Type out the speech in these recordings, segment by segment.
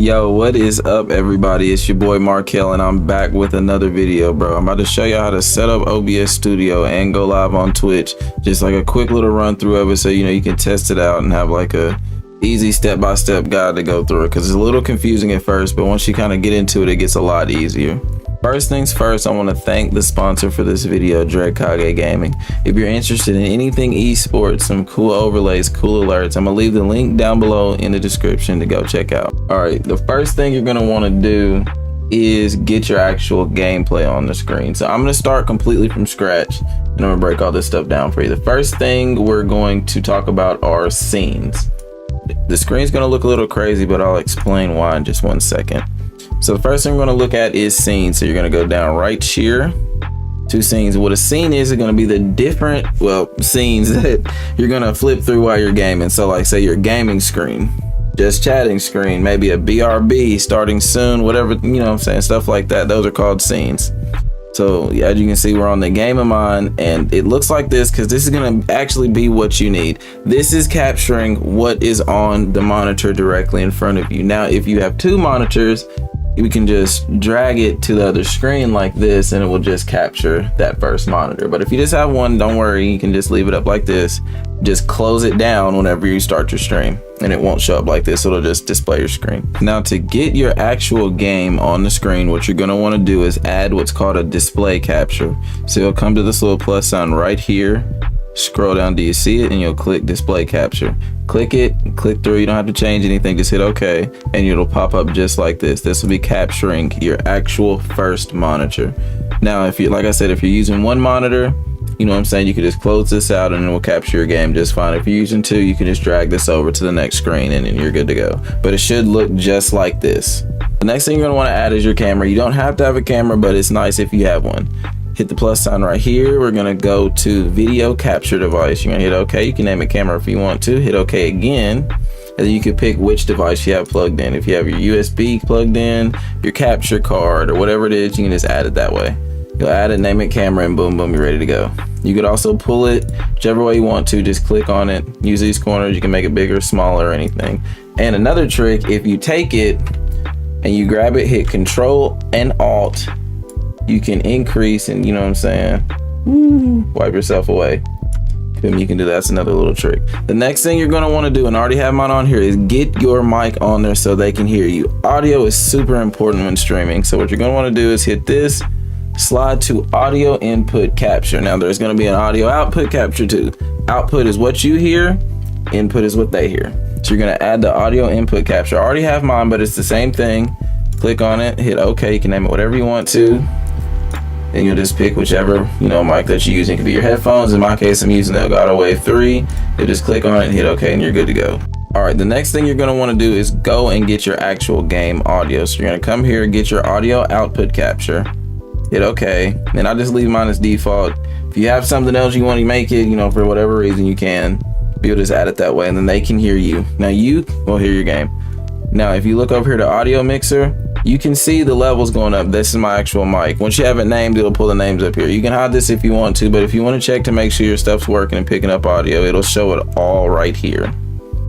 Yo, what is up, everybody? It's your boy Markel, and I'm back with another video, bro. I'm about to show you how to set up OBS Studio and go live on Twitch. Just like a quick little run through of it, so you can test it out and have like a easy step-by-step guide to go through it, because it's a little confusing at first, but once you kind of get into it, it gets a lot easier. First things first, I want to thank the sponsor for this video, Kage Gaming. If you're interested in anything esports, some cool overlays, cool alerts, I'm gonna leave the link down below in the description to go check out. All right, the first thing you're gonna want to do is get your actual gameplay on the screen. So I'm gonna start completely from scratch, and I'm gonna break all this stuff down for you. The first thing we're going to talk about are scenes. The screen's gonna look a little crazy, but I'll explain why in just 1 second. So the first thing we're going to look at is scenes. So you're going to go down right here to scenes. What a scene is going to be the different, scenes that you're going to flip through while you're gaming. So like say your gaming screen, just chatting screen, maybe a BRB starting soon, whatever, what I'm saying, stuff like that. Those are called scenes. So yeah, as you can see, we're on the game of mine, and it looks like this because this is going to actually be what you need. This is capturing what is on the monitor directly in front of you. Now, if you have two monitors, we can just drag it to the other screen like this, and it will just capture that first monitor. But if you just have one, don't worry, you can just leave it up like this. Just close it down whenever you start your stream, and it won't show up like this. It'll just display your screen. Now, to get your actual game on the screen, what you're gonna wanna do is add what's called a display capture. So you'll come to this little plus sign right here, scroll down, do you see it? And you'll click display capture. Click it, click through, you don't have to change anything, just hit OK, and it'll pop up just like this. This will be capturing your actual first monitor. Now, if you, like I said, if you're using one monitor, you can just close this out and it will capture your game just fine. If you're using two, you can just drag this over to the next screen and you're good to go. But it should look just like this. The next thing you're gonna wanna add is your camera. You don't have to have a camera, but it's nice if you have one. Hit the plus sign right here. We're gonna go to video capture device. You're gonna hit OK. You can name it camera if you want to. Hit OK again, and then you can pick which device you have plugged in. If you have your USB plugged in, your capture card, or whatever it is, you can just add it that way. You'll add it, name it camera, and boom, boom, you're ready to go. You could also pull it whichever way you want to. Just click on it. Use these corners. You can make it bigger, smaller, or anything. And another trick, if you take it and you grab it, hit Control and Alt, you can increase and wipe yourself away. You can do that. That's another little trick. The next thing you're going to want to do, and I already have mine on here, is get your mic on there so they can hear you. Audio is super important when streaming. So what you're going to want to do is hit this, slide to audio input capture. Now there's going to be an audio output capture too. Output is what you hear, input is what they hear. So you're going to add the audio input capture. I already have mine, but it's the same thing. Click on it, hit OK. You can name it whatever you want to. And you'll just pick whichever mic that you're using. It could be your headphones. In my case, I'm using the Elgato Wave 3. You'll just click on it and hit OK, and you're good to go. All right, the next thing you're going to want to do is go and get your actual game audio. So you're going to come here, get your audio output capture, hit OK. And I just leave mine as default. If you have something else you want to make it, for whatever reason, you can. You'll just add it that way, and then they can hear you. Now you will hear your game. Now, if you look over here to audio mixer, you can see the levels going up. This is my actual mic. Once you have it named, it'll pull the names up here. You can hide this if you want to, but if you want to check to make sure your stuff's working and picking up audio, it'll show it all right here.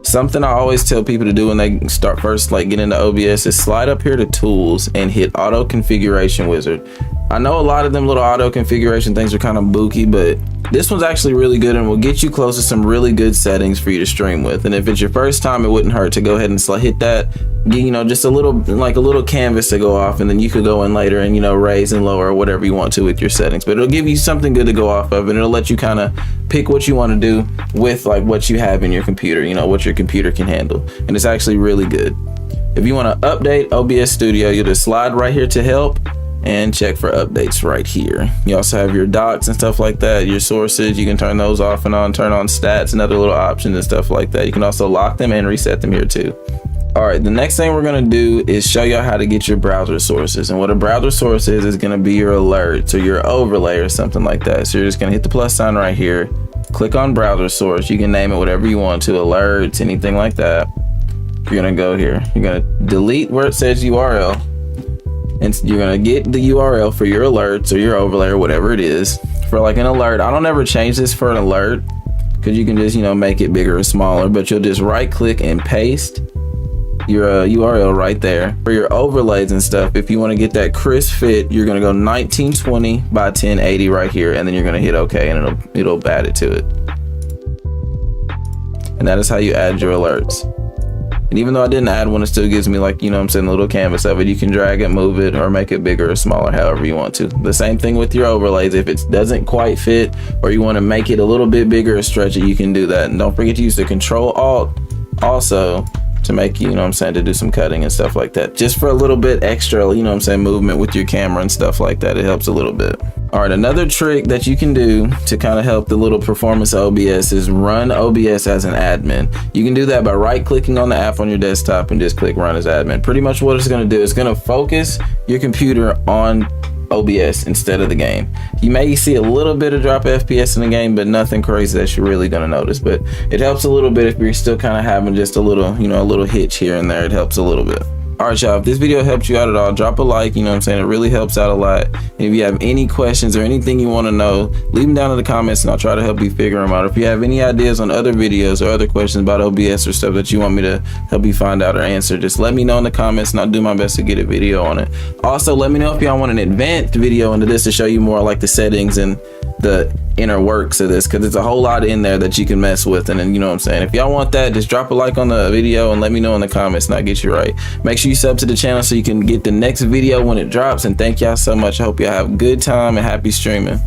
Something I always tell people to do when they start first, get into OBS, is slide up here to tools and hit auto configuration wizard. I know a lot of them little auto configuration things are kind of booky, but this one's actually really good and will get you close to some really good settings for you to stream with. And if it's your first time, it wouldn't hurt to go ahead and hit that, just a little canvas to go off, and then you could go in later and, raise and lower whatever you want to with your settings. But it'll give you something good to go off of, and it'll let you kind of pick what you want to do with what you have in your computer, what your computer can handle. And it's actually really good. If you want to update OBS Studio, you'll just slide right here to help and check for updates right here. You also have your docs and stuff like that, your sources. You can turn those off and on, turn on stats and other little options and stuff like that. You can also lock them and reset them here too. All right, the next thing we're gonna do is show you how to get your browser sources. And what a browser source is gonna be your alerts or your overlay or something like that. So you're just gonna hit the plus sign right here, click on browser source. You can name it whatever you want to, alerts, anything like that. You're gonna go here, you're gonna delete where it says URL, and you're gonna get the URL for your alerts or your overlay or whatever it is. For an alert, I don't ever change this for an alert because you can just make it bigger or smaller, but you'll just right click and paste, your URL right there. For your overlays and stuff, if you want to get that crisp fit, you're going to go 1920 by 1080 right here, and then you're going to hit OK, and it'll add it to it. And that is how you add your alerts. And even though I didn't add one, it still gives me, like, you know what I'm saying, a little canvas of it. You can drag it, move it, or make it bigger or smaller, however you want to. The same thing with your overlays. If it doesn't quite fit, or you want to make it a little bit bigger or stretch it, you can do that. And don't forget to use the Control-Alt also to make, you know what I'm saying, to do some cutting and stuff like that. Just for a little bit extra, you know what I'm saying, movement with your camera and stuff like that. It helps a little bit. All right, another trick that you can do to kind of help the little performance of OBS is run OBS as an admin. You can do that by right-clicking on the app on your desktop and just click run as admin. Pretty much what it's going to do is going to focus your computer on OBS instead of the game. You may see a little bit of drop of FPS in the game, but nothing crazy that you're really going to notice. But it helps a little bit if you're still kind of having just a little, you know, a little hitch here and there. It helps a little bit. All right, y'all, if this video helped you out at all, drop a like, you know what I'm saying? It really helps out a lot. And if you have any questions or anything you want to know, leave them down in the comments and I'll try to help you figure them out. If you have any ideas on other videos or other questions about OBS or stuff that you want me to help you find out or answer, just let me know in the comments and I'll do my best to get a video on it. Also, let me know if y'all want an advanced video into this to show you more like the settings and the inner works of this, because there's a whole lot in there that you can mess with. And then, you know what I'm saying, if y'all want that, just drop a like on the video and let me know in the comments and I'll get you right. Make sure you sub to the channel so you can get the next video when it drops. And thank y'all so much. I hope y'all have a good time and happy streaming.